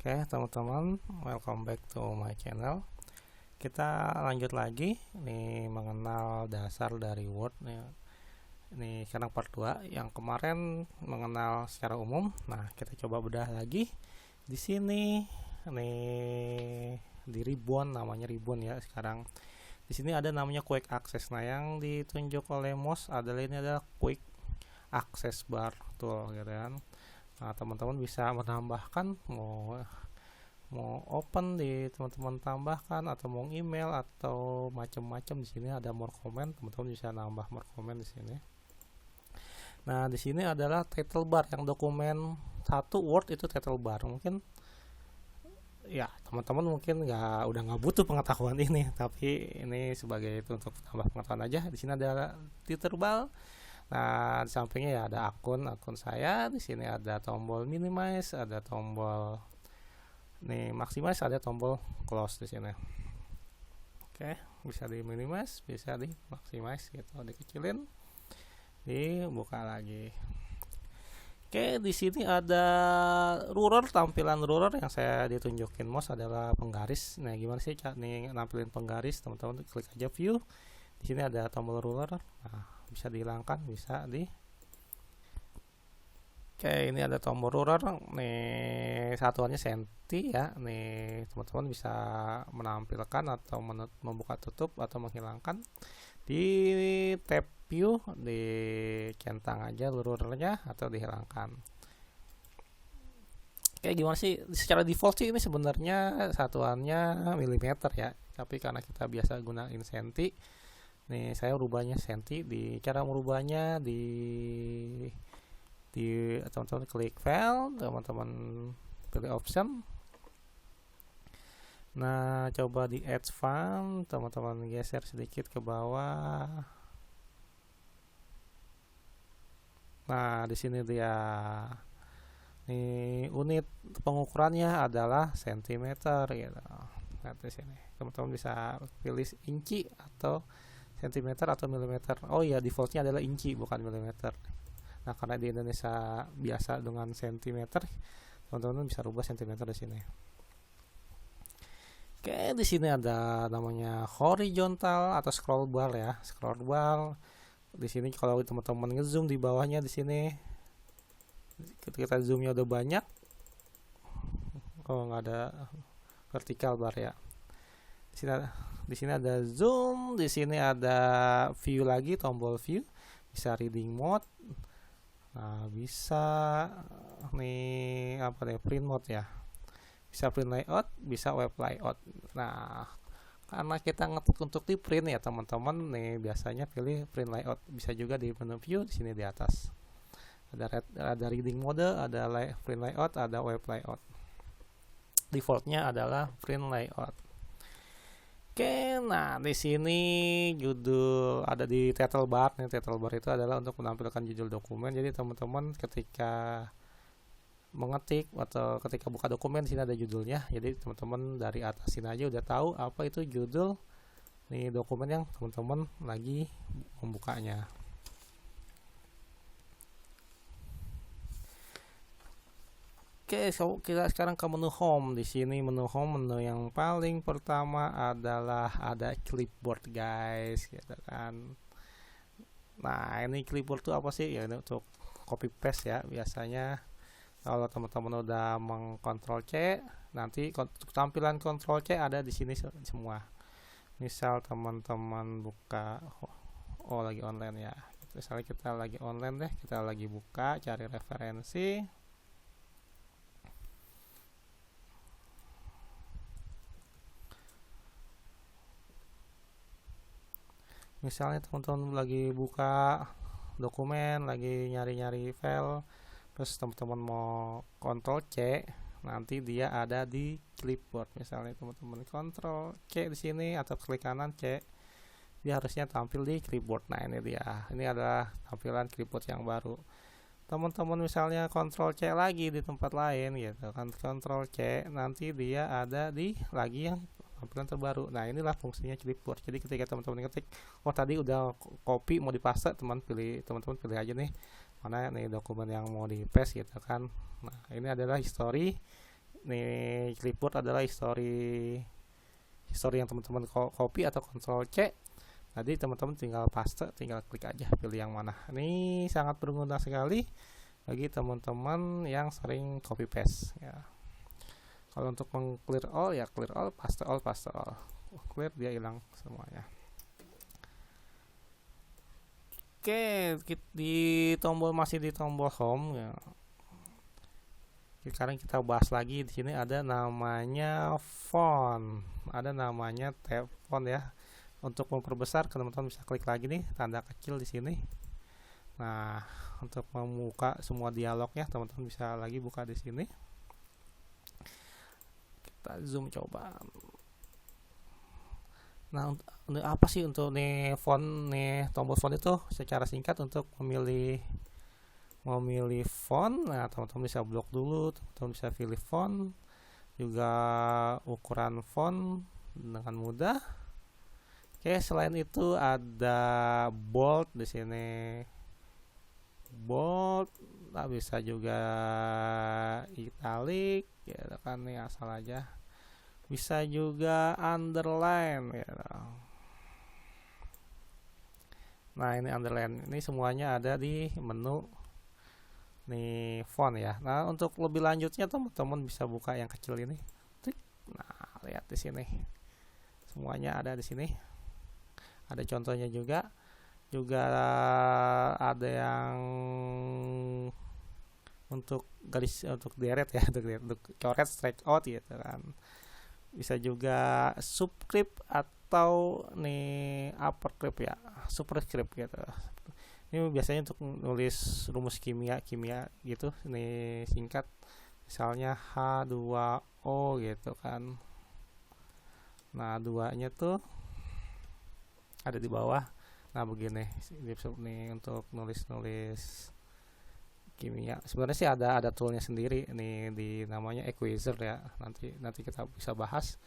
Oke, teman-teman, welcome back to my channel. Kita lanjut lagi nih mengenal dasar dari Word nih. Ini sekarang part 2. Yang kemarin mengenal secara umum. Nah, kita coba bedah lagi di sini nih di ribbon, namanya ribbon ya sekarang. Di sini ada namanya quick access. Nah, yang ditunjuk oleh mouse adalah ini adalah quick access bar tool gitu kan. Nah, teman-teman bisa menambahkan mau open di teman-teman tambahkan atau mau email atau macam-macam. Di sini ada more comment, teman-teman bisa nambah more comment di sini. Nah, di sini adalah title bar yang dokumen satu Word itu title bar. Mungkin ya teman-teman mungkin udah nggak butuh pengetahuan ini, tapi ini sebagai itu untuk tambah pengetahuan aja. Di sini ada title bar. Nah, di sampingnya ya ada akun saya. Di sini ada tombol minimize, ada tombol nih maximize, ada tombol close di sini. Oke, bisa di minimize, bisa di maximize gitu, dikecilin, dibuka lagi. Oke, di sini ada ruler, tampilan ruler yang saya ditunjukin mouse adalah penggaris. Nah, gimana sih nih nampilin penggaris? Teman-teman klik aja view. Di sini ada tombol ruler. Nah, bisa dihilangkan, bisa di. Oke, ini ada tombol ruler nih, satuannya senti ya. Nih, teman-teman bisa menampilkan atau membuka tutup atau menghilangkan. Di tab view dicentang aja rulernya atau dihilangkan. Oke, gimana sih secara default sih ini sebenarnya satuannya milimeter ya, tapi karena kita biasa gunain senti, nih saya rubahnya senti. Di cara merubahnya di teman-teman klik file, teman-teman pilih option. Nah, coba di add font, teman-teman geser sedikit ke bawah. Nah, di sini dia. Nih, unit pengukurannya adalah sentimeter gitu. Nah, di sini teman-teman bisa pilih inci atau sentimeter atau milimeter. Oh iya, defaultnya adalah inci bukan milimeter. Nah, karena di Indonesia biasa dengan sentimeter, teman-teman bisa rubah sentimeter di sini. Oke, di sini ada namanya horizontal atau scroll bar ya. Scroll bar. Di sini kalau teman-teman ngezoom di bawahnya di sini, ketika zoomnya udah banyak, nggak ada vertical bar ya. Di sini ada zoom, di sini ada view lagi, tombol view, bisa reading mode. Nah, bisa nih apa nih, print mode ya. Bisa print layout, bisa web layout. Nah, karena kita ngetik untuk di print ya teman-teman, nih biasanya pilih print layout. Bisa juga di menu view di sini di atas. Ada reading mode, ada print layout, ada web layout. Defaultnya adalah print layout. Oke, nah di sini judul ada di title bar. Nih, title bar itu adalah untuk menampilkan judul dokumen. Jadi teman-teman ketika mengetik atau ketika buka dokumen di sini ada judulnya. Jadi teman-teman dari atas sini aja udah tahu apa itu judul nih dokumen yang teman-teman lagi membukanya. Oke, kita sekarang ke menu home. Di sini menu home, menu yang paling pertama adalah ada clipboard guys, gitu kan. Nah, ini clipboard itu apa sih? Ya, ini untuk copy paste ya. Biasanya kalau teman-teman udah mengkontrol C, nanti tampilan kontrol C ada di sini semua. Misal teman-teman buka, lagi online ya. Misalnya kita lagi online deh, kita lagi buka, cari referensi. Misalnya teman-teman lagi buka dokumen, lagi nyari-nyari file, terus teman-teman mau kontrol C, nanti dia ada di clipboard. Misalnya teman-teman kontrol C di sini atau klik kanan C, dia harusnya tampil di clipboard. Nah, ini dia. Ini adalah tampilan clipboard yang baru. Teman-teman misalnya kontrol C lagi di tempat lain gitu kan, kontrol C, nanti dia ada di lagi yang tampilan terbaru. Nah, inilah fungsinya clipboard. Jadi ketika teman-teman ketik, tadi udah copy mau dipaste, teman-teman pilih aja nih mana nih dokumen yang mau di paste gitu kan. Nah, ini adalah history nih clipboard adalah history yang teman-teman copy atau Ctrl C. Jadi teman-teman tinggal paste, tinggal klik aja pilih yang mana. Ini sangat berguna sekali bagi teman-teman yang sering copy paste ya. Kalau untuk meng-clear all ya clear all, paste all, paste all. Clear, dia hilang semuanya. Oke, masih di tombol home ya. Sekarang kita bahas lagi. Di sini ada namanya font, ada namanya tab font ya. Untuk memperbesar, teman-teman bisa klik lagi nih tanda kecil di sini. Nah, untuk membuka semua dialognya, teman-teman bisa lagi buka di sini. Kita zoom coba. Nah, untuk apa sih untuk nih font nih, tombol font itu secara singkat untuk memilih font. Nah, teman-teman bisa blok dulu, teman-teman bisa pilih font, juga ukuran font dengan mudah. Oke, selain itu ada bold di sini. Bold, nah bisa juga italic, ya kan nih asal aja. Bisa juga underline ya. Nah, ini underline. Ini semuanya ada di menu nih font ya. Nah, untuk lebih lanjutnya teman-teman bisa buka yang kecil ini. Nah, lihat di sini. Semuanya ada di sini. Ada contohnya juga ada yang untuk garis, untuk deret ya, untuk coret, strike out gitu kan. Bisa juga subscript atau nih upperscript ya, superscript gitu. Ini biasanya untuk nulis rumus kimia gitu, ini singkat, misalnya H2O gitu kan. Nah, duanya tuh ada di bawah. Nah, begini ini untuk nulis kimia. Sebenarnya sih ada toolnya sendiri ini, di namanya Equalizer ya. Nanti kita bisa bahas.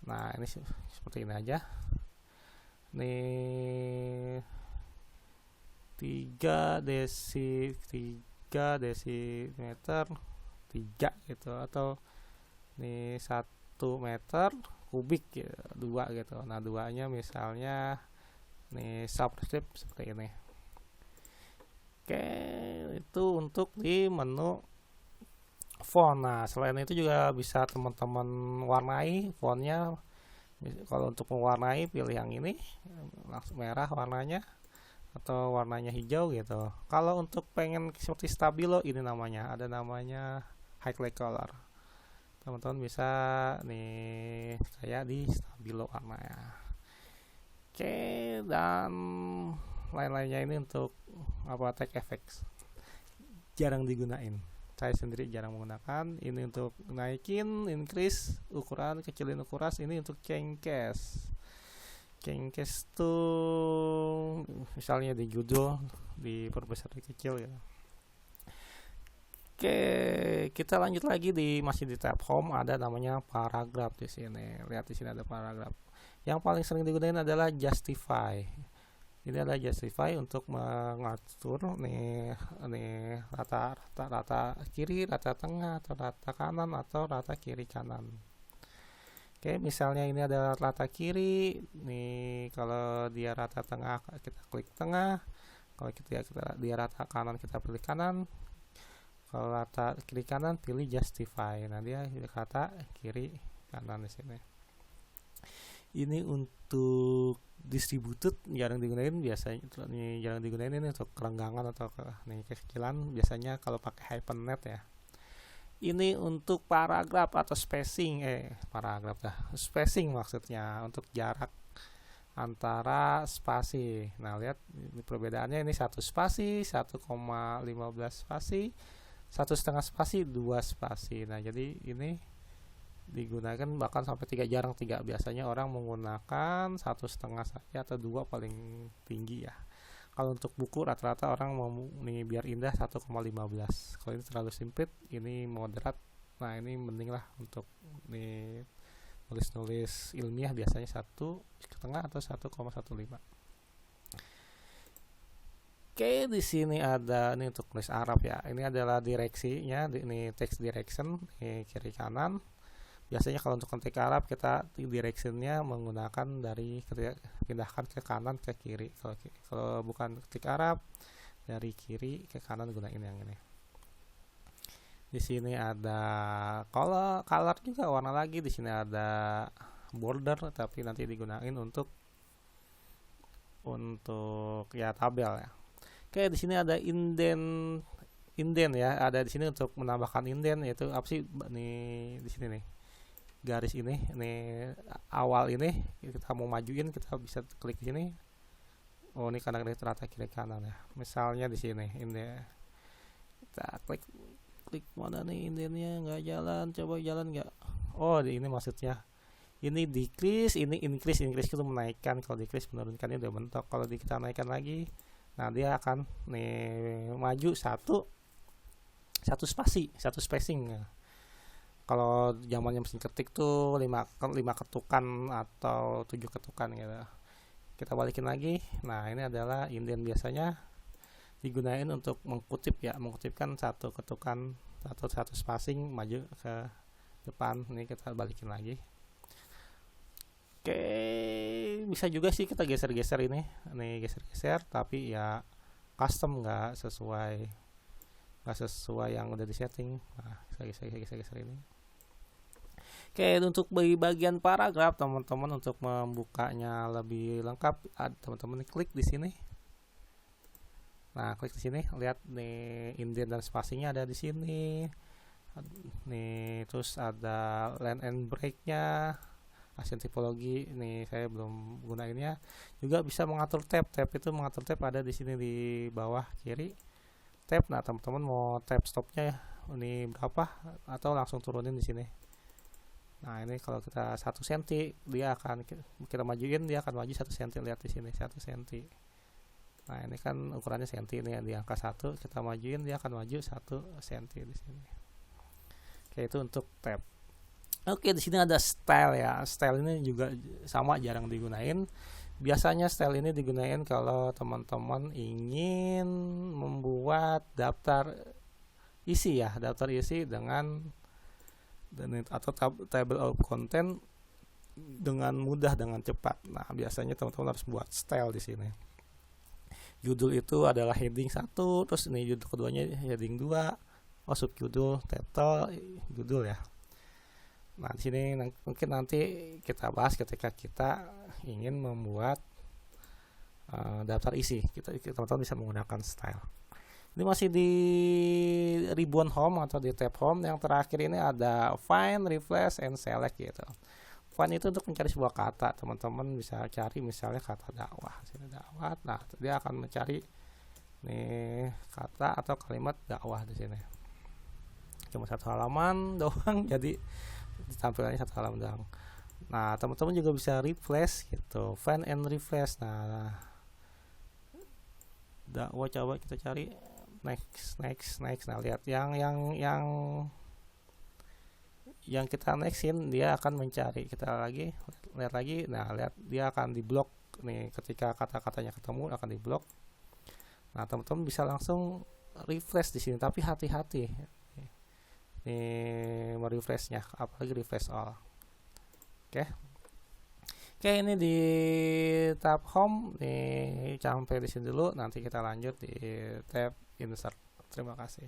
Nah, ini seperti ini aja. Nih 3 desimeter 3 gitu, atau nih 1 meter kubik ya, 2 gitu. Nah, duanya misalnya nih subscript seperti ini. Oke, itu untuk di menu font. Nah, selain itu juga bisa teman-teman warnai fontnya. Kalau untuk mewarnai, pilih yang ini, langsung merah warnanya atau warnanya hijau gitu. Kalau untuk pengen seperti stabilo, ini ada namanya highlight color. Teman-teman bisa nih kayak di stabilo warnanya. Oke, dan lain-lainnya ini untuk text effects jarang digunain. Saya sendiri jarang menggunakan. Ini untuk naikin, increase ukuran, kecilin ukuran. Ini untuk change case. Change case tuh misalnya di judul diperbesar, kecil ya. Oke, kita lanjut lagi masih di tab home, ada namanya paragraph di sini. Lihat di sini ada paragraph. Yang paling sering digunakan adalah justify. Ini adalah justify untuk mengatur nih rata kiri, rata tengah, atau rata kanan, atau rata kiri kanan. Oke, misalnya ini ada rata kiri. Nih, kalau dia rata tengah kita klik tengah. Kalau dia rata kanan kita pilih kanan. Kalau rata kiri kanan pilih justify. Nah, dia kata kiri kanan di sini. Ini untuk distributed jarang digunain, biasanya ini jarang digunain. Ini untuk kerenggangan atau kekecilan, biasanya kalau pakai hypernet ya. Ini untuk paragraf atau spacing, spacing maksudnya, untuk jarak antara spasi. Nah, lihat perbedaannya, ini 1 spasi, 1,15 spasi, 1,5 spasi, 2 spasi. Nah, jadi ini digunakan bahkan sampai 3, jarang 3. Biasanya orang menggunakan 1,5 saja atau 2 paling tinggi ya. Kalau untuk buku rata-rata orang mau nih biar indah 1,15. Kalau ini terlalu sempit, ini moderat. Nah, ini mending lah untuk nih nulis ilmiah, biasanya 1,5 atau 1,15. Oke, di sini ada ini untuk tulis Arab ya. Ini adalah direksinya, ini text direction, ini kiri kanan. Biasanya kalau untuk ketik Arab kita directionnya menggunakan dari pindahkan ke kanan ke kiri. Kalau bukan ketik Arab dari kiri ke kanan gunain yang ini. Di sini ada kalau color juga warna lagi. Di sini ada border tapi nanti digunain untuk ya tabel ya. Oke, di sini ada indent ya. Ada di sini untuk menambahkan indent, yaitu apa sih nih di sini nih. Garis ini awal ini kita mau majuin, kita bisa klik di sini. Oh, ini kanan ternyata kiri kanan ya. Misalnya di sini ini kita klik mana nih indentnya, nggak jalan, coba jalan nggak. Oh, ini maksudnya ini decrease, ini increase itu menaikkan, kalau decrease menurunkan, ini udah mentok. Kalau kita naikkan lagi, nah dia akan maju satu spacing. Kalau zamannya mesin ketik tuh 5 ketukan atau 7 ketukan gitu. Kita balikin lagi. Nah, ini adalah indent, biasanya digunain untuk mengkutipkan satu ketukan atau satu spacing maju ke depan. Ini kita balikin lagi. Oke, bisa juga sih kita geser-geser ini geser-geser, tapi ya custom, nggak sesuai yang udah disetting. Nah, geser ini. Oke, untuk bagian paragraf teman-teman, untuk membukanya lebih lengkap, teman-teman klik di sini. Nah, klik di sini, lihat nih indent dan spacingnya ada di sini. Nih, terus ada line and break-nya. Hasil tipologi ini saya belum gunainnya. Juga bisa mengatur tab itu mengatur tab ada di sini di bawah kiri tab. Nah, teman-teman mau tab stopnya ya ini berapa atau langsung turunin di sini. Nah, ini kalau kita 1 cm dia akan kita majuin, dia akan maju 1 cm. Lihat di sini 1 cm. Nah, ini kan ukurannya cm ini di angka 1, kita majuin dia akan maju 1 cm di sini. Oke, itu untuk tab. Oke, di sini ada style ya. Style ini juga sama, jarang digunain. Biasanya style ini digunain kalau teman-teman ingin membuat daftar isi ya, dengan atau table of content dengan mudah, dengan cepat. Nah, biasanya teman-teman harus buat style di sini. Judul itu adalah heading 1, terus ini judul keduanya heading 2, subjudul, title, judul ya. Nah, di sini mungkin nanti kita bahas ketika kita ingin membuat daftar isi. Teman-teman bisa menggunakan style. Ini masih di ribbon home atau di tab home. Yang terakhir ini ada find, refresh, and select gitu. Find itu untuk mencari sebuah kata. Teman-teman bisa cari misalnya kata dakwah. Sini dakwah. Nah, dia akan mencari nih kata atau kalimat dakwah di sini. Cuma 1 halaman doang, jadi tampilannya 1 halaman doang. Nah, teman-teman juga bisa refresh gitu, find and refresh. Nah, dakwah coba kita cari next. Nah, lihat yang kita nextin, dia akan mencari. Kita lihat lagi. Nah, lihat dia akan diblok nih, ketika kata-katanya ketemu akan diblok. Nah, teman-teman bisa langsung refresh di sini, tapi hati-hati nih merefreshnya, apalagi refresh all. Oke, ini di tab home nih, sampai di sini dulu. Nanti kita lanjut di tab insert. Terima kasih.